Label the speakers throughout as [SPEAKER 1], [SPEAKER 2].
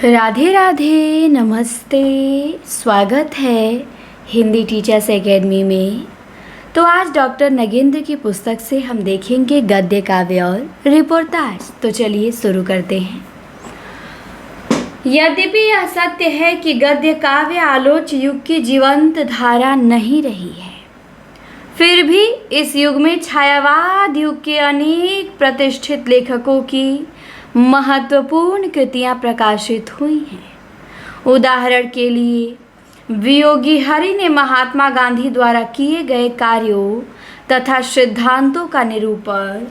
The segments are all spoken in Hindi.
[SPEAKER 1] राधे राधे, नमस्ते। स्वागत है हिंदी टीचर्स एकेडमी में। तो आज डॉक्टर नगेंद्र की पुस्तक से हम देखेंगे गद्य काव्य और रिपोर्टाज। तो चलिए शुरू करते हैं। यद्यपि यह सत्य है कि गद्य काव्य आलोच युग की जीवंत धारा नहीं रही है, फिर भी इस युग में छायावाद युग के अनेक प्रतिष्ठित लेखकों की महत्वपूर्ण कृतियां प्रकाशित हुई हैं। उदाहरण के लिए वियोगी हरि ने महात्मा गांधी द्वारा किए गए कार्यों तथा सिद्धांतों का निरूपण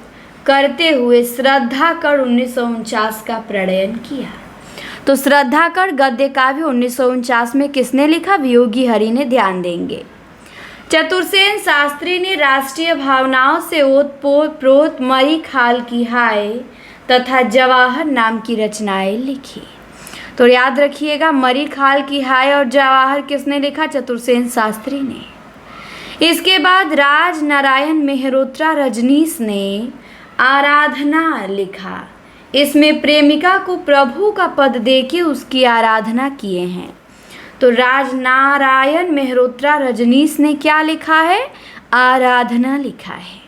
[SPEAKER 1] करते हुए श्रद्धाकण 1949 का प्रणयन किया। तो श्रद्धाकण गद्य काव्य 1949 में किसने लिखा? वियोगी हरि ने। ध्यान देंगे। चतुरसेन शास्त्री ने राष्ट्रीय भावनाओं से ओतप्रोत मरी खाल की हाय तथा जवाहर नाम की रचनाएं लिखी। तो याद रखिएगा, मरी खाल की हाय और जवाहर किसने लिखा? चतुरसेन शास्त्री ने। इसके बाद राज नारायण मेहरोत्रा रजनीश ने आराधना लिखा। इसमें प्रेमिका को प्रभु का पद देके उसकी आराधना किए हैं। तो राज नारायण मेहरोत्रा रजनीश ने क्या लिखा है? आराधना लिखा है।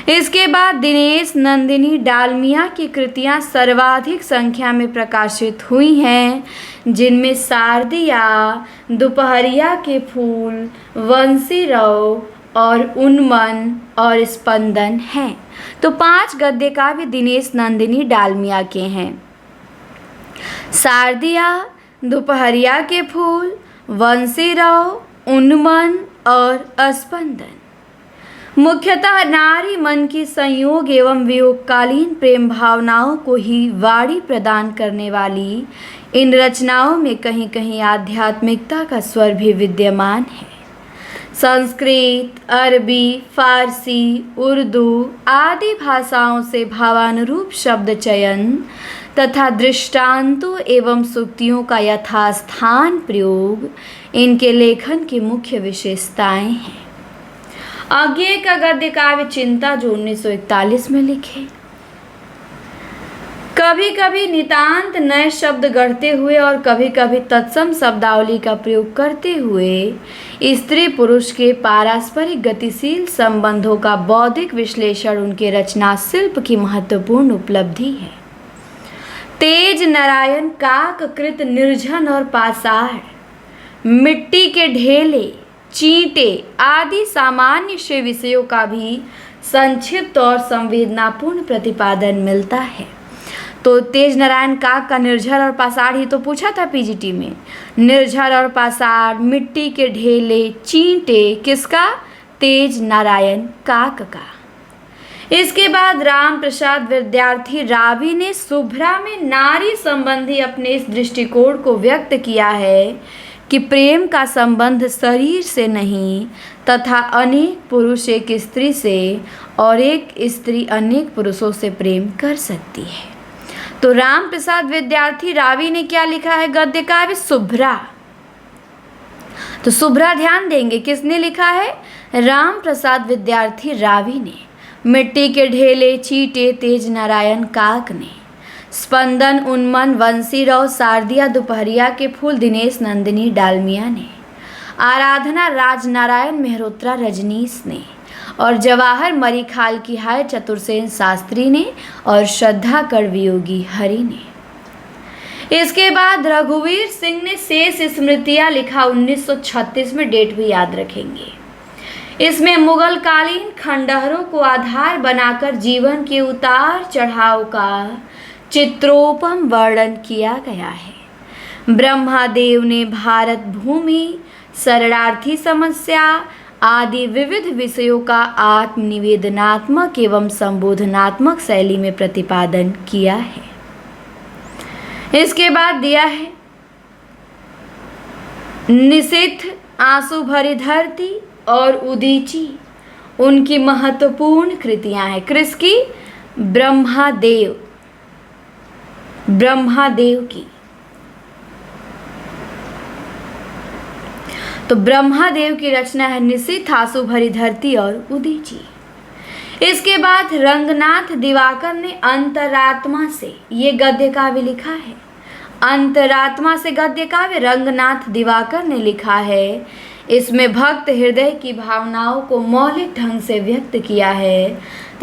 [SPEAKER 1] इसके बाद दिनेश नंदिनी डालमिया की कृतियां सर्वाधिक संख्या में प्रकाशित हुई हैं, जिनमें शारदिया, दोपहरिया के फूल, वंशीरव और उन्मन और स्पंदन हैं। तो 5 गद्य काव्य दिनेश नंदिनी डालमिया के हैं। शारदिया, दोपहरिया के फूल, वंशीरव, उन्मन और स्पंदन मुख्यतः नारी मन की संयोग एवं वियोगकालीन प्रेम भावनाओं को ही वाणी प्रदान करने वाली इन रचनाओं में कहीं कहीं आध्यात्मिकता का स्वर भी विद्यमान है। संस्कृत, अरबी, फारसी, उर्दू आदि भाषाओं से भावानुरूप शब्द चयन तथा दृष्टांतों एवं सूक्तियों का यथास्थान प्रयोग इनके लेखन की मुख्य विशेषताएं हैं। आगे का गद्य काव्य चिंता जो 1941 में लिखे। कभी कभी नितांत नए शब्द गढ़ते हुए और कभी कभी तत्सम शब्दावली का प्रयोग करते हुए स्त्री पुरुष के पारस्परिक गतिशील संबंधों का बौद्धिक विश्लेषण उनके रचना शिल्प की महत्वपूर्ण उपलब्धि है। तेज नारायण काक कृत निर्जन और पाषाण, मिट्टी के ढेले, चींटे आदि सामान्य से विषयों का भी संक्षिप्त और संवेदनापूर्ण प्रतिपादन मिलता है। तो तेज नारायण काक का निर्झर और पाषाण ही तो पूछा था पीजीटी में। निर्झर और पाषाण, मिट्टी के ढेले, चींटे किसका? तेज नारायण काक का। इसके बाद राम प्रसाद विद्यार्थी रावी ने शुभ्रा में नारी संबंधी अपने इस दृष्टिकोण को व्यक्त किया है कि प्रेम का संबंध शरीर से नहीं तथा अनेक पुरुष एक स्त्री से और एक स्त्री अनेक पुरुषों से प्रेम कर सकती है। तो राम प्रसाद विद्यार्थी रावी ने क्या लिखा है? गद्य काव्य शुभ्रा। तो शुभ्रा ध्यान देंगे किसने लिखा है? राम प्रसाद विद्यार्थी रावी ने। मिट्टी के ढेले, चींटे तेज नारायण काक ने। स्पंदन, उन्मन, वंशीरव, शारदिया, दोपहरिया के फूल दिनेश नंदिनी डालमिया ने। आराधना राज नारायण मेहरोत्रा रजनीश ने। और जवाहर मरी खाल की हाय चतुरसेन शास्त्री ने। और श्रद्धाकण वियोगी हरि ने। इसके बाद रघुवीर सिंह ने शेष स्मृतियां लिखा 1936 में। डेट भी याद रखेंगे। इसमें मुगल कालीन खंडहरों को आधार बनाकर जीवन के उतार चढ़ाव का चित्रोपम वर्णन किया गया है। ब्रह्मादेव ने भारत भूमि, शरणार्थी समस्या आदि विविध विषयों का आत्मनिवेदनात्मक एवं संबोधनात्मक शैली में प्रतिपादन किया है। इसके बाद दिया है निशिथ, आंसू भरी धरती और उदीची उनकी महत्वपूर्ण कृतियां हैं। किसकी? ब्रह्मादेव की। तो ब्रह्मादेव की रचना है निशिथ, आंसू भरी धरती और उदीची। इसके बाद रंगनाथ दिवाकर ने अंतरात्मा से ये गद्य काव्य लिखा है। अंतरात्मा से गद्य काव्य रंगनाथ दिवाकर ने लिखा है। इसमें भक्त हृदय की भावनाओं को मौलिक ढंग से व्यक्त किया है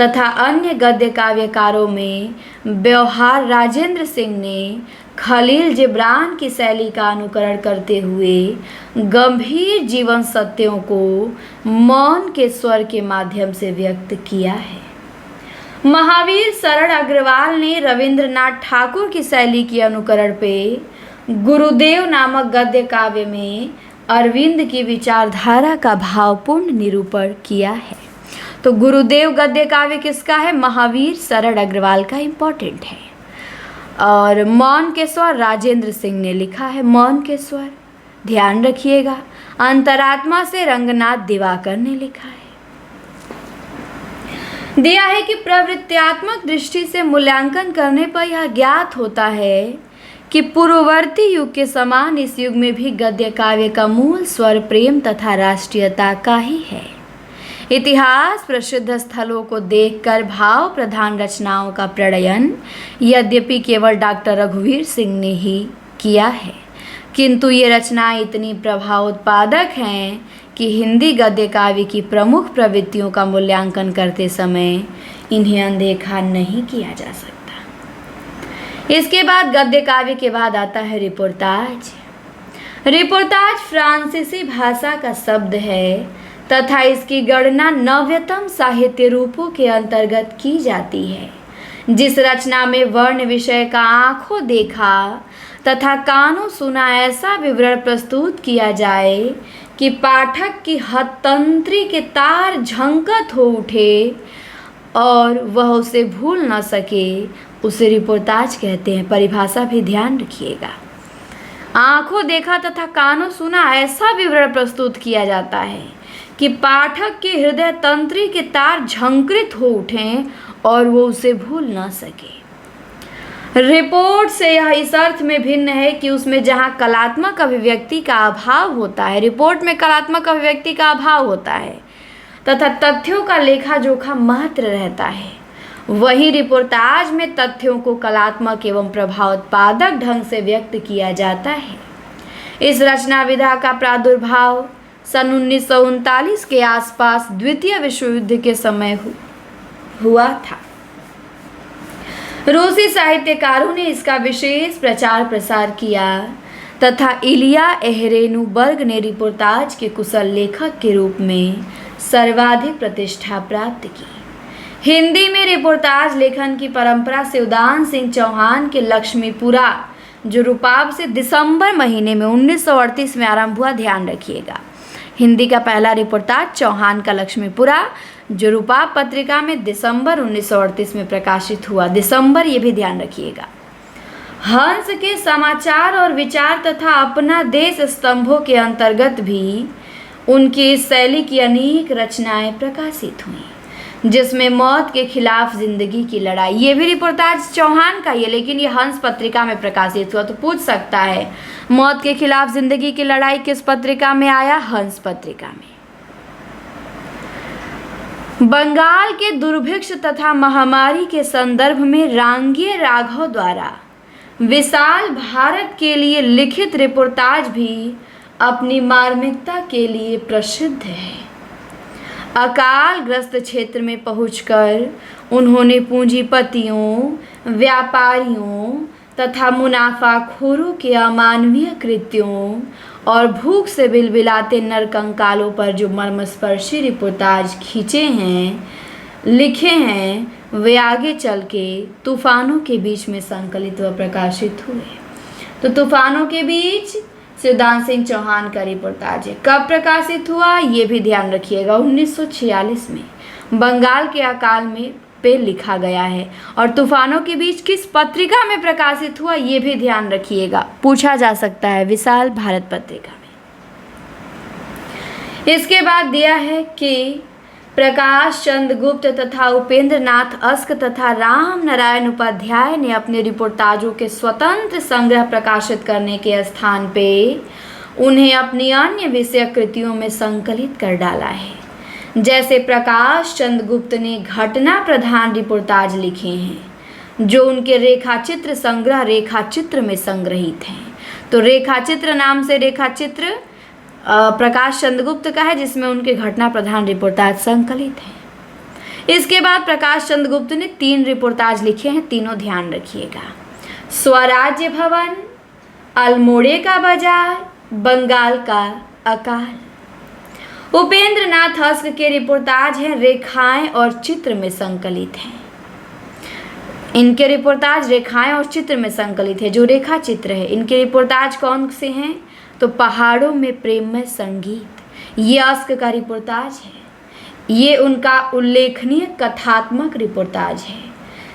[SPEAKER 1] तथा अन्य गद्य काव्यकारों में व्यवहार राजेंद्र सिंह ने खलील जिब्रान की शैली का अनुकरण करते हुए गंभीर जीवन सत्यों को मौन के स्वर के माध्यम से व्यक्त किया है। महावीर शरण अग्रवाल ने रविंद्रनाथ ठाकुर की शैली के अनुकरण पे गुरुदेव नामक गद्य काव्य में अरविंद की विचारधारा का भावपूर्ण निरूपण किया है। तो गुरुदेव गद्य काव्य किसका है? महावीर शरण अग्रवाल का इम्पोर्टेंट है। और मौन के स्वर राजेंद्र सिंह ने लिखा है। मौन के स्वर ध्यान रखिएगा। अंतरात्मा से रंगनाथ दिवाकर ने लिखा है। दिया है कि प्रवृत्त्यात्मक दृष्टि से मूल्यांकन करने पर यह ज्ञात होता है कि पूर्ववर्ती युग के समान इस युग में भी गद्य काव्य का मूल स्वर प्रेम तथा राष्ट्रीयता का ही है। इतिहास प्रसिद्ध स्थलों को देखकर भाव प्रधान रचनाओं का प्रणयन यद्यपि केवल डॉक्टर रघुवीर सिंह ने ही किया है, किंतु ये रचनाएं इतनी प्रभावोत्पादक हैं कि हिंदी गद्य काव्य की प्रमुख प्रवृत्तियों का मूल्यांकन करते समय इन्हें अनदेखा नहीं किया जा सकता। इसके बाद गद्य काव्य के बाद आता है रिपोर्टाज। रिपोर्टाज फ्रांसीसी भाषा का शब्द है तथा इसकी गणना नव्यतम साहित्य रूपों के अंतर्गत की जाती है। जिस रचना में वर्ण विषय का आंखों देखा तथा कानों सुना ऐसा विवरण प्रस्तुत किया जाए कि पाठक की हथतंत्री के तार झंकत हो उठे और वह उसे भूल न सके, उसे रिपोर्टाज कहते हैं। परिभाषा भी ध्यान रखिएगा। आंखों देखा तथा कानों सुना ऐसा विवरण प्रस्तुत किया जाता है कि पाठक के हृदय तंत्री के तार झंकृत हो उठें और वो उसे भूल न सके। रिपोर्ट से यह इस अर्थ में भिन्न है कि उसमें जहाँ कलात्मक अभिव्यक्ति का अभाव होता है, रिपोर्ट में कलात्मक अभिव्यक्ति का अभाव होता है तथा तथ्यों का लेखा जोखा मात्र रहता है, वहीं रिपोर्टाज में तथ्यों को कलात्मक एवं प्रभावोत्पादक ढंग से व्यक्त किया जाता है। इस रचना विधा का प्रादुर्भाव सन 1939 के आसपास द्वितीय विश्व युद्ध के समय हुआ था। रूसी साहित्यकारों ने इसका विशेष प्रचार प्रसार किया तथा इलिया एहरेनबर्ग ने रिपोर्टाज के कुशल लेखक के रूप में सर्वाधिक प्रतिष्ठा प्राप्त की। हिंदी में रिपोर्टाज लेखन की परंपरा से उदान सिंह चौहान के लक्ष्मीपुरा जो रूपाब से दिसंबर महीने में 1938 में आरंभ हुआ, ध्यान रखिएगा। हिंदी का पहला रिपोर्टाज चौहान का लक्ष्मीपुरा जो रूपाब पत्रिका में दिसंबर 1938 में प्रकाशित हुआ। दिसंबर ये भी ध्यान रखिएगा। हंस के समाचार और विचार तथा अपना देश स्तंभों के अंतर्गत भी उनकी इस शैली की अनेक रचनाएं प्रकाशित हुई, जिसमें मौत के खिलाफ जिंदगी की लड़ाई, ये भी रिपोर्टाज चौहान का ही है लेकिन ये हंस पत्रिका में प्रकाशित हुआ। तो पूछ सकता है मौत के खिलाफ जिंदगी की लड़ाई किस पत्रिका में आया? हंस पत्रिका में। बंगाल के दुर्भिक्ष तथा महामारी के संदर्भ में रांगिए राघव द्वारा विशाल भारत के लिए लिखित रिपोर्टाज भी अपनी मार्मिकता के लिए प्रसिद्ध है। अकाल ग्रस्त क्षेत्र में पहुंचकर उन्होंने पूंजीपतियों, व्यापारियों तथा मुनाफाखोरों के अमानवीय कृत्यों और भूख से बिलबिलाते नरकंकालों पर जो मर्मस्पर्शी रिपोर्टाज खींचे हैं, लिखे हैं, वे आगे चल के तूफानों के बीच में संकलित व प्रकाशित हुए। तो तूफानों के बीच उदान सिंह चौहान का रिपोर्टाज है। कब प्रकाशित हुआ ये भी ध्यान रखिएगा, 1946 में बंगाल के अकाल में पे लिखा गया है। और तूफानों के बीच किस पत्रिका में प्रकाशित हुआ ये भी ध्यान रखिएगा, पूछा जा सकता है, विशाल भारत पत्रिका में। इसके बाद दिया है कि प्रकाश चंद्र गुप्त तथा उपेंद्र नाथ अस्क तथा राम नारायण उपाध्याय ने अपने रिपोर्टाजों के स्वतंत्र संग्रह प्रकाशित करने के स्थान पे उन्हें अपनी अन्य विषय कृतियों में संकलित कर डाला है। जैसे प्रकाश चंद्र गुप्त ने घटना प्रधान रिपोर्टाज लिखे हैं, जो उनके रेखाचित्र संग्रह रेखाचित्र में संग्रहित हैं। तो रेखाचित्र नाम से रेखाचित्र प्रकाश चंद्रगुप्त का है, जिसमें उनके घटना प्रधान रिपोर्टाज संकलित हैं। इसके बाद प्रकाश चंद्रगुप्त ने 3 रिपोर्टाज लिखे हैं, तीनों ध्यान रखिएगा। स्वराज्य भवन, अल्मोड़े का बाजार, बंगाल का अकाल। उपेंद्र नाथ हस्क के रिपोर्टाज हैं, रेखाएं और चित्र में संकलित हैं। इनके रिपोर्टाज रेखाएं और चित्र में संकलित है। जो रेखा चित्र है, इनके रिपोर्टाज कौन से हैं? तो पहाड़ों में प्रेममय संगीत, ये हस्क का रिपोर्टाज है। ये उनका उल्लेखनीय कथात्मक रिपोर्टाज है,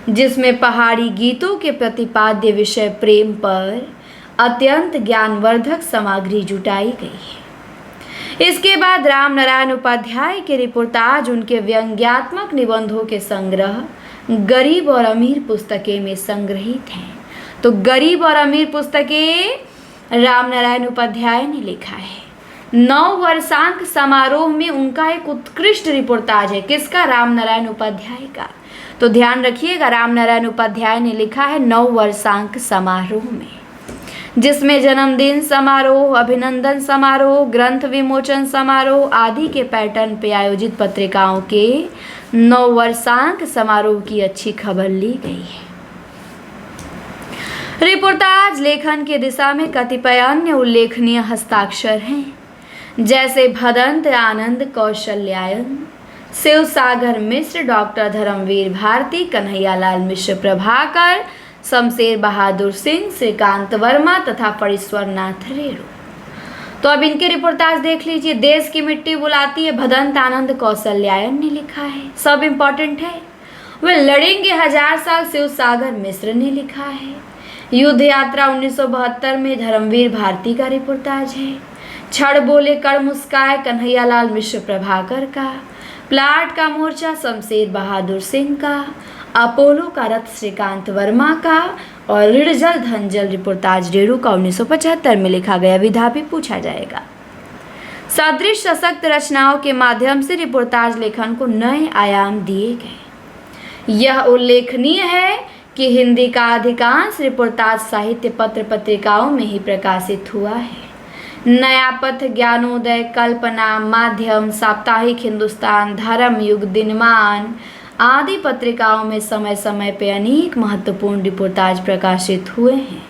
[SPEAKER 1] जिसमें पहाड़ी गीतों के प्रतिपाद्य विषय प्रेम पर अत्यंत ज्ञानवर्धक सामग्री जुटाई गई है। इसके बाद राम नारायण उपाध्याय के रिपोर्टाज उनके व्यंग्यात्मक निबंधों के संग्रह गरीब और अमीर पुस्तकें में संग्रहित हैं। तो गरीब और अमीर पुस्तकें राम नारायण उपाध्याय ने लिखा है। 9 वर्षांक समारोह में उनका एक उत्कृष्ट रिपोर्टाज है। किसका? राम नारायण उपाध्याय का। तो ध्यान रखिएगा, राम नारायण उपाध्याय ने लिखा है 9 वर्षांक समारोह में, जिसमें जन्मदिन समारोह, अभिनंदन समारोह, ग्रंथ विमोचन समारोह आदि के पैटर्न पे आयोजित पत्रिकाओं के 9 वर्षांक समारोह की अच्छी खबर ली गई है। रिपोर्टाज लेखन की दिशा में कतिपय अन्य उल्लेखनीय हस्ताक्षर हैं, जैसे भदंत आनंद कौशल्यायन, शिव सागर मिश्र, डॉक्टर धर्मवीर भारती, कन्हैयालाल मिश्र प्रभाकर, शमशेर बहादुर सिंह, श्रीकांत वर्मा तथा फणीश्वर नाथ रेणु। तो अब इनके रिपोर्टाज देख लीजिए। देश की मिट्टी बुलाती है, भदंत आनंद कौशल्यायन ने लिखा है, सब इम्पोर्टेंट है। वे लड़ेंगे 1000 साल, शिव सागर मिश्र ने लिखा है। युद्ध यात्रा 1972 में धर्मवीर भारती का रिपोर्टाज है। छड़ बोले कड़ मुस्काए, कन्हैयालाल मिश्र प्रभाकर का। प्लाट का मोर्चा, शमशेर बहादुर सिंह का। अपोलो का रथ, श्रीकांत वर्मा का। और ऋणजल धनजल रिपोर्टाज रेणु का 1975 में लिखा गया। विधा भी पूछा जाएगा। सदृश सशक्त रचनाओं के माध्यम से रिपोर्टाज लेखन को नए आयाम दिए गए। यह उल्लेखनीय है कि हिंदी का अधिकांश रिपोर्टाज साहित्य पत्र पत्रिकाओं में ही प्रकाशित हुआ है। नया पथ, ज्ञानोदय, कल्पना, माध्यम, साप्ताहिक हिंदुस्तान, धर्म युग, दिनमान आदि पत्रिकाओं में समय समय पर अनेक महत्वपूर्ण रिपोर्टाज प्रकाशित हुए हैं,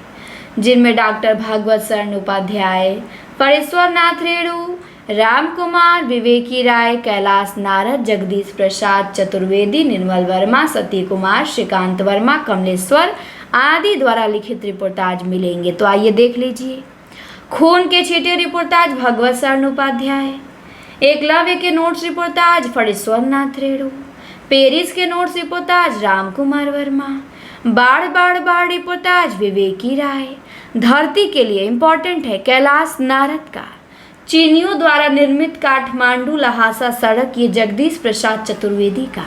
[SPEAKER 1] जिनमें डॉक्टर भागवत शरण उपाध्याय, फणीश्वर नाथ रेणु, राम कुमार, विवेकी राय, कैलाश नारद, जगदीश प्रसाद चतुर्वेदी, निर्मल वर्मा, सती कुमार, श्रीकांत वर्मा, कमलेश्वर आदि द्वारा लिखित रिपोर्टाज मिलेंगे। तो आइए देख लीजिए। खून के छींटे रिपोर्टाज भागवत शरण उपाध्याय। एकलव्य के notes reportage Phanishwar Nath Renu. Paris के नोट्स रिपोर्टाज राम कुमार वर्मा। बाढ़ बाढ़ बाढ़ रिपोर्टाज विवेकी राय। धरती के लिए इम्पोर्टेंट है कैलाश नारद का। चीनियों द्वारा निर्मित काठमांडू लहासा सड़क, ये जगदीश प्रसाद चतुर्वेदी का।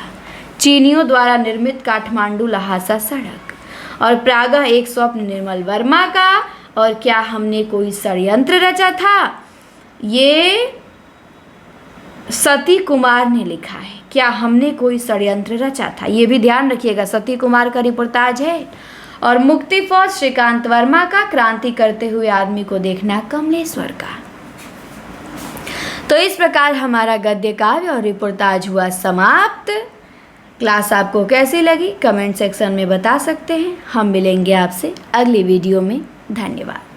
[SPEAKER 1] चीनियों द्वारा निर्मित काठमांडू लहासा सड़क। और प्रागह एक स्वप्न निर्मल वर्मा का। और क्या हमने कोई षड्यंत्र रचा था, ये सती कुमार ने लिखा है। क्या हमने कोई षड्यंत्र रचा था, ये भी ध्यान रखिएगा, सती कुमार का रिपोर्टाज है। और मुक्ति फौज श्रीकांत वर्मा का। क्रांति करते हुए आदमी को देखना कमलेश्वर का। तो इस प्रकार हमारा गद्य काव्य और रिपोर्टाज हुआ समाप्त। क्लास आपको कैसी लगी कमेंट सेक्शन में बता सकते हैं। हम मिलेंगे आपसे अगली वीडियो में। धन्यवाद।